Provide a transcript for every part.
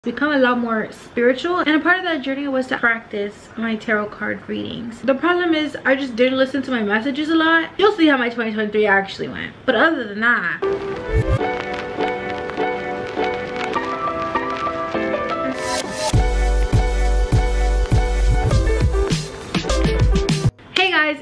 become a lot more spiritual, and a part of that journey was to practice my tarot card readings. The problem is I just didn't listen to my messages a lot. You'll see how my 2023 actually went, but other than that,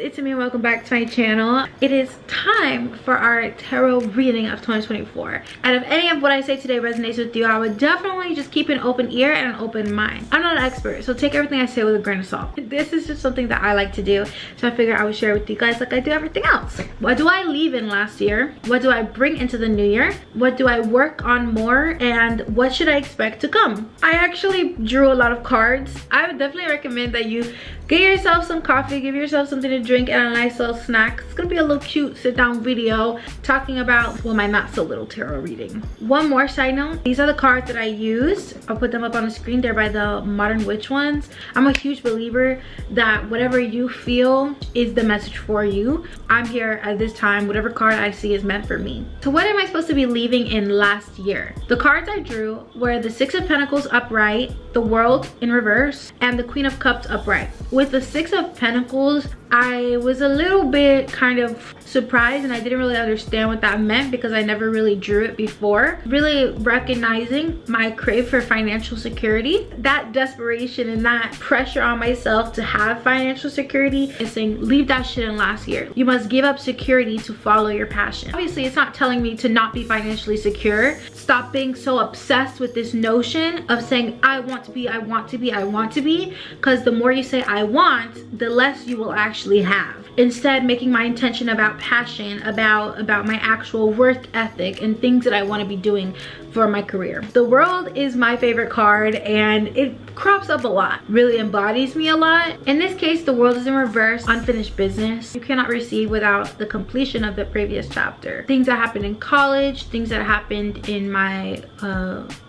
it's me and welcome back to my channel. It is time for our tarot reading of 2024, and if any of what I say today resonates with you, I would definitely just keep an open ear and an open mind. I'm not an expert, so take everything I say with a grain of salt. This is just something that I like to do, so I figured I would share with you guys like I do everything else. What do I leave in last year? What do I bring into the new year? What do I work on more? And what should I expect to come? I actually drew a lot of cards. I would definitely recommend that you get yourself some coffee, give yourself something to drink, and a nice little snack. It's gonna be a little cute sit down video talking about, well, my not so little tarot reading. One more side note, these are the cards that I used. I'll put them up on the screen. They're by the Modern Witch ones. I'm a huge believer that whatever you feel is the message for you. I'm here at this time, whatever card I see is meant for me. So what am I supposed to be leaving in last year? The cards I drew were the Six of Pentacles upright, the World in reverse, and the Queen of Cups upright. With the Six of Pentacles, I was a little bit kind of surprised, and I didn't really understand what that meant because I never really drew it before. Really recognizing my crave for financial security, that desperation and that pressure on myself to have financial security, is saying leave that shit in last year. You must give up security to follow your passion. Obviously, it's not telling me to not be financially secure. Stop being so obsessed with this notion of saying I want to be, I want to be, I want to be, because the more you say I want, the less you will actually have. Instead, making my intention about passion, about my actual work ethic and things that I want to be doing for my career. The World is my favorite card, and it crops up a lot, really embodies me a lot. In this case, the World is in reverse, unfinished business. You cannot receive without the completion of the previous chapter. Things that happened in college, things that happened in my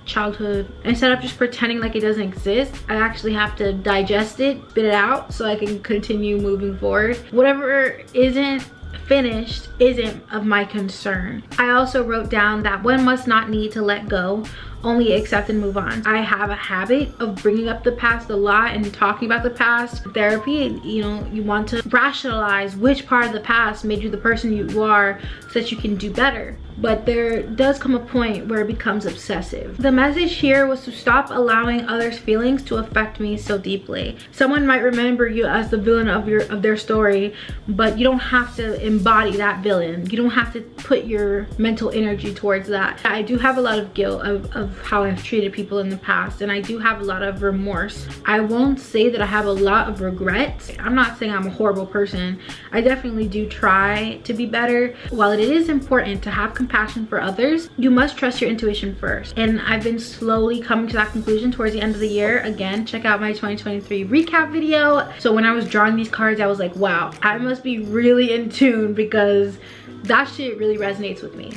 childhood. Instead of just pretending like it doesn't exist, I actually have to digest it, spit it out, so I can continue moving forward. Whatever isn't finished isn't of my concern. I also wrote down that one must not need to let go, only accept and move on. I have a habit of bringing up the past a lot and talking about the past. Therapy, you know, you want to rationalize which part of the past made you the person you are so that you can do better. But there does come a point where it becomes obsessive. The message here was to stop allowing others' feelings to affect me so deeply. Someone might remember you as the villain of their story, but you don't have to embody that villain. You don't have to put your mental energy towards that. I do have a lot of guilt of how I've treated people in the past, and I do have a lot of remorse. I won't say that I have a lot of regrets. I'm not saying I'm a horrible person. I definitely do try to be better. While it is important to have compassion for others, you must trust your intuition first. And I've been slowly coming to that conclusion towards the end of the year. Again, check out my 2023 recap video. So when I was drawing these cards, I was like, wow, I must be really in tune, because that shit really resonates with me.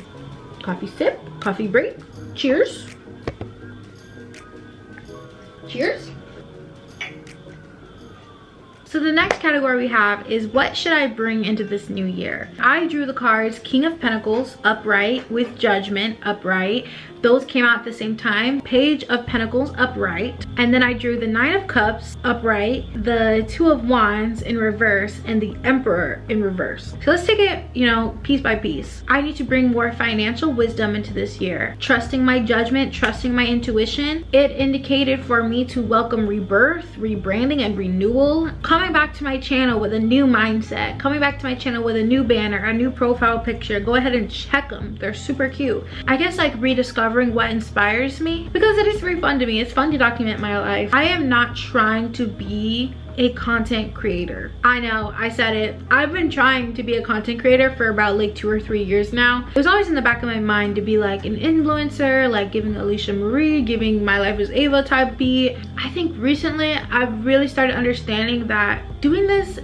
Coffee sip, coffee break, cheers. Cheers. So the next category we have is what should I bring into this new year? I drew the cards King of Pentacles upright with Judgment upright. Those came out at the same time. Page of Pentacles upright. And then I drew the Nine of Cups upright, the Two of Wands in reverse, and the Emperor in reverse. So let's take it, you know, piece by piece. I need to bring more financial wisdom into this year. Trusting my judgment, trusting my intuition. It indicated for me to welcome rebirth, rebranding, and renewal. Coming back to my channel with a new mindset. Coming back to my channel with a new banner, a new profile picture. Go ahead and check them. They're super cute. I guess like rediscovering what inspires me, because it is very fun to me. It's fun to document my life. I am not trying to be a content creator. I know, I said it. I've been trying to be a content creator for about like 2 or 3 years now. It was always in the back of my mind to be like an influencer, like giving Alicia Marie, giving My Life as Ava type beat. I think recently I've really started understanding that doing this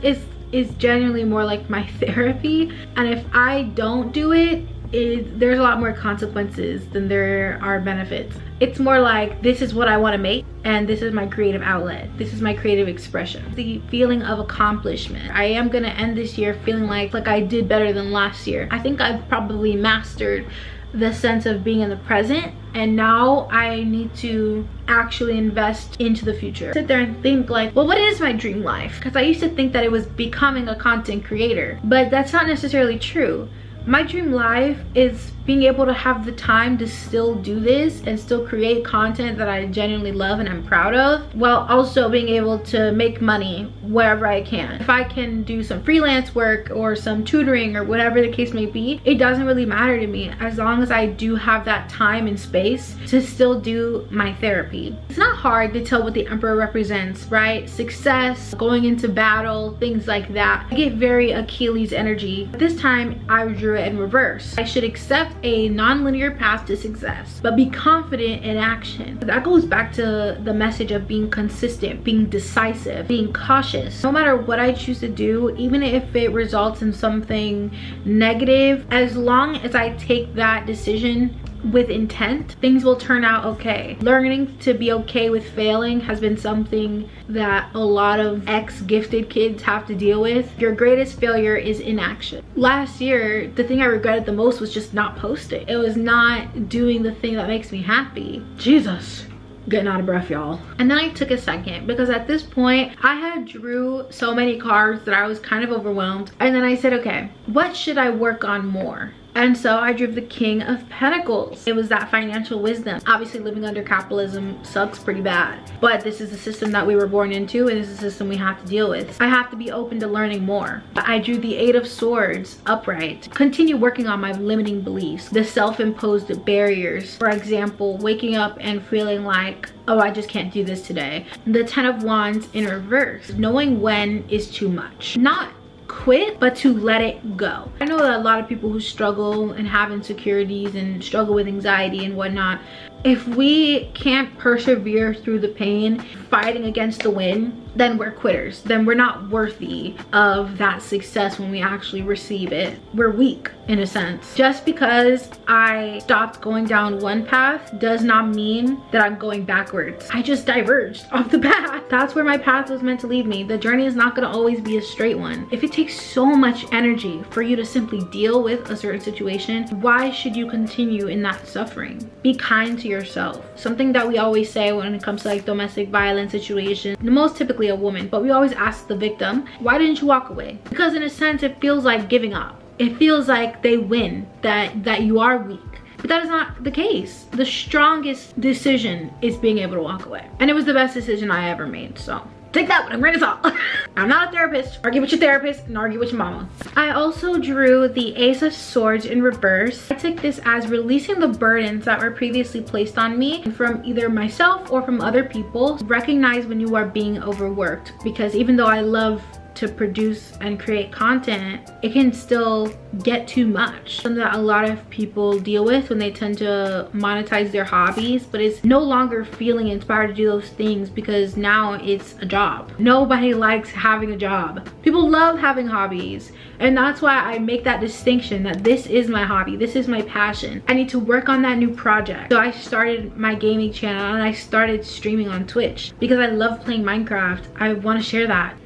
is genuinely more like my therapy, and if I don't do it, there's a lot more consequences than there are benefits. It's more like, this is what I want to make, and this is my creative outlet. This is my creative expression. The feeling of accomplishment. I am gonna end this year feeling like I did better than last year. I think I've probably mastered the sense of being in the present and now I need to actually invest into the future. Sit there and think like, well, what is my dream life? Because I used to think that it was becoming a content creator, but that's not necessarily true. My dream life is being able to have the time to still do this and still create content that I genuinely love and I'm proud of, while also being able to make money wherever I can. If I can do some freelance work or some tutoring or whatever the case may be, it doesn't really matter to me as long as I do have that time and space to still do my therapy. It's not hard to tell what the Emperor represents, right? Success, going into battle, things like that. I get very Achilles energy. This time I drew it in reverse. I should accept a non-linear path to success, but be confident in action. That goes back to the message of being consistent, being decisive, being cautious. No matter what I choose to do, even if it results in something negative, as long as I take that decision with intent, things will turn out okay. Learning to be okay with failing has been something that a lot of ex-gifted kids have to deal with. Your greatest failure is inaction. Last year, the thing I regretted the most was just not posting. It was not doing the thing that makes me happy. Jesus. Getting out of breath, y'all. And then I took a second because at this point I had drew so many cards that I was kind of overwhelmed, and then I said, okay, what should I work on more? And so I drew the King of Pentacles. It was that financial wisdom. Obviously living under capitalism sucks pretty bad, but this is the system that we were born into, and this is the system we have to deal with. I have to be open to learning more. I drew the Eight of Swords upright. Continue working on my limiting beliefs, the self-imposed barriers. For example, waking up and feeling like, oh, I just can't do this today. The Ten of Wands in reverse. Knowing when is too much. Not quit, but to let it go. I know that a lot of people who struggle and have insecurities and struggle with anxiety and whatnot, if we can't persevere through the pain, fighting against the wind, then we're quitters. Then we're not worthy of that success when we actually receive it. We're weak in a sense. Just because I stopped going down one path does not mean that I'm going backwards. I just diverged off the path. That's where my path was meant to lead me. The journey is not gonna always be a straight one. If it takes so much energy for you to simply deal with a certain situation, why should you continue in that suffering? Be kind to yourself. Something that we always say when it comes to like domestic violence situations, most typically a woman, but we always ask the victim, why didn't you walk away? Because in a sense it feels like giving up. It feels like they win, that you are weak. But that is not the case. The strongest decision is being able to walk away. And it was the best decision I ever made, so take that with a grain of salt. I'm not a therapist. Argue with your therapist and argue with your mama. I also drew the Ace of Swords in reverse. I took this as releasing the burdens that were previously placed on me from either myself or from other people. Recognize when you are being overworked, because even though I love to produce and create content, it can still get too much. Something that a lot of people deal with when they tend to monetize their hobbies, but it's no longer feeling inspired to do those things because now it's a job. Nobody likes having a job. People love having hobbies, and that's why I make that distinction that this is my hobby, this is my passion. I need to work on that new project. So I started my gaming channel and I started streaming on Twitch because I love playing Minecraft. I want to share that.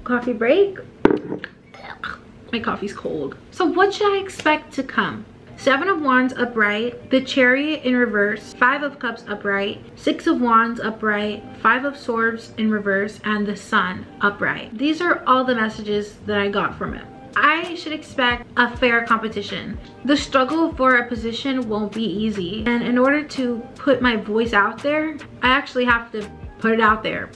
Coffee break. My coffee's cold. So what should I expect to come? Seven of Wands upright, the Chariot in reverse, Five of Cups upright, Six of Wands upright, Five of Swords in reverse, and the Sun upright. These are all the messages that I got from it. I should expect a fair competition. The struggle for a position won't be easy, and in order to put my voice out there, I actually have to put it out there.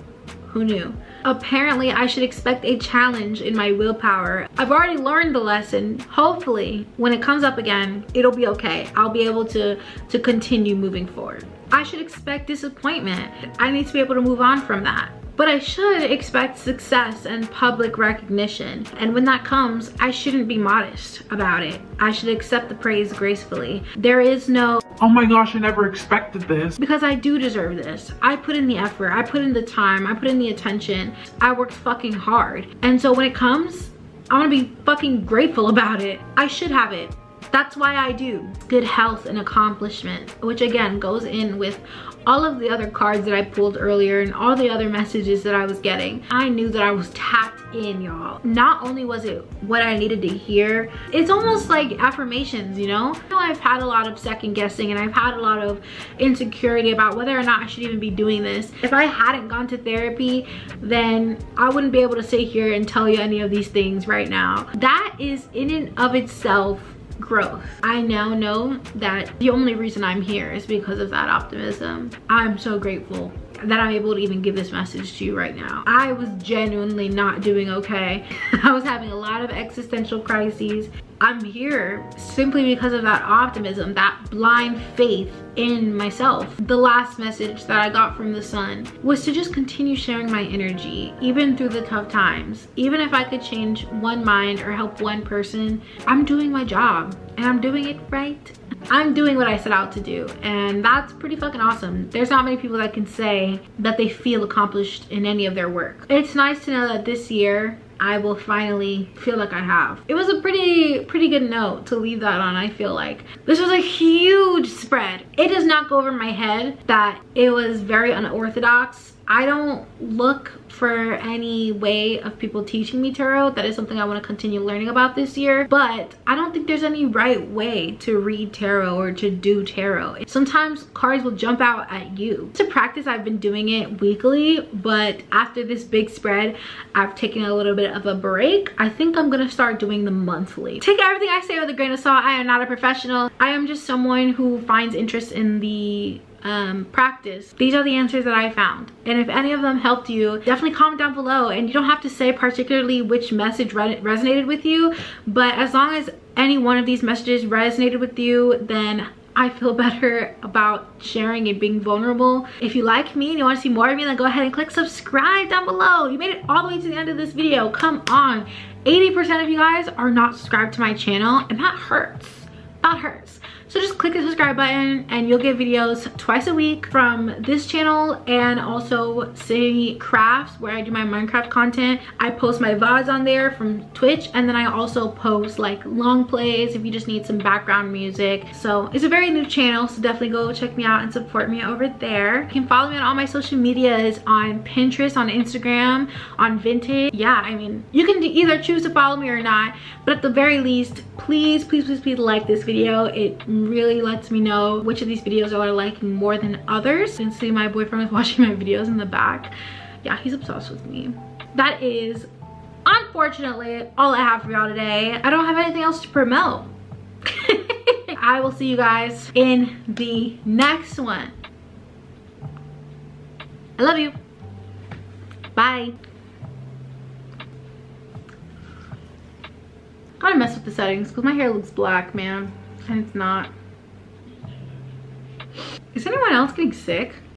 Who knew? Apparently, I should expect a challenge in my willpower. I've already learned the lesson. Hopefully, when it comes up again, it'll be okay. I'll be able to continue moving forward. I should expect disappointment. I need to be able to move on from that. But I should expect success and public recognition. And when that comes, I shouldn't be modest about it. I should accept the praise gracefully. There is no, oh my gosh, I never expected this. Because I do deserve this. I put in the effort, I put in the time, I put in the attention. I worked fucking hard. And so when it comes, I wanna be fucking grateful about it. I should have it. That's why I do. Good health and accomplishment, which again goes in with all of the other cards that I pulled earlier and all the other messages that I was getting, I knew that I was tapped in, y'all. Not only was it what I needed to hear, it's almost like affirmations, you know? I know I've had a lot of second guessing and I've had a lot of insecurity about whether or not I should even be doing this. If I hadn't gone to therapy, then I wouldn't be able to sit here and tell you any of these things right now. That is in and of itself growth. I now know that the only reason I'm here is because of that optimism. I'm so grateful that I'm able to even give this message to you right now. I was genuinely not doing okay. I was having a lot of existential crises. I'm here simply because of that optimism, that blind faith in myself. The last message that I got from the sun was to just continue sharing my energy, even through the tough times. Even if I could change one mind or help one person, I'm doing my job and I'm doing it right. I'm doing what I set out to do, and that's pretty fucking awesome. There's not many people that can say that they feel accomplished in any of their work. It's nice to know that this year I will finally feel like I have. It was a pretty good note to leave that on. I feel like this was a huge spread. It does not go over my head that it was very unorthodox. I don't look for any way of people teaching me tarot. That is something I want to continue learning about this year, but I don't think there's any right way to read tarot or to do tarot. Sometimes cards will jump out at you. To practice, I've been doing it weekly, but after this big spread, I've taken a little bit of a break. I think I'm gonna start doing them monthly. Take everything I say with a grain of salt. I am not a professional. I am just someone who finds interest in the practice. These are the answers that I found, and if any of them helped you, definitely comment down below. And you don't have to say particularly which message resonated with you, but as long as any one of these messages resonated with you, then I feel better about sharing and being vulnerable. If you like me and you want to see more of me, then go ahead and click subscribe down below. You made it all the way to the end of this video. Come on, 80% of you guys are not subscribed to my channel, and that hurts. That hurts. So just click the subscribe button and you'll get videos twice a week from this channel, and also City Crafts, where I do my Minecraft content. I post my VODs on there from Twitch, and then I also post like long plays if you just need some background music. So it's a very new channel, so definitely go check me out and support me over there. You can follow me on all my social medias, on Pinterest, on Instagram, on Vinted. Yeah, I mean, you can either choose to follow me or not, but at the very least, please like this video. It really lets me know which of these videos are liking more than others. You can see my boyfriend was watching my videos in the back. Yeah, he's obsessed with me. That is unfortunately all I have for y'all today. I don't have anything else to promote. I will see you guys in the next one. I love you. Bye. Gotta mess with the settings because my hair looks black, man, and it's not. Is anyone else getting sick?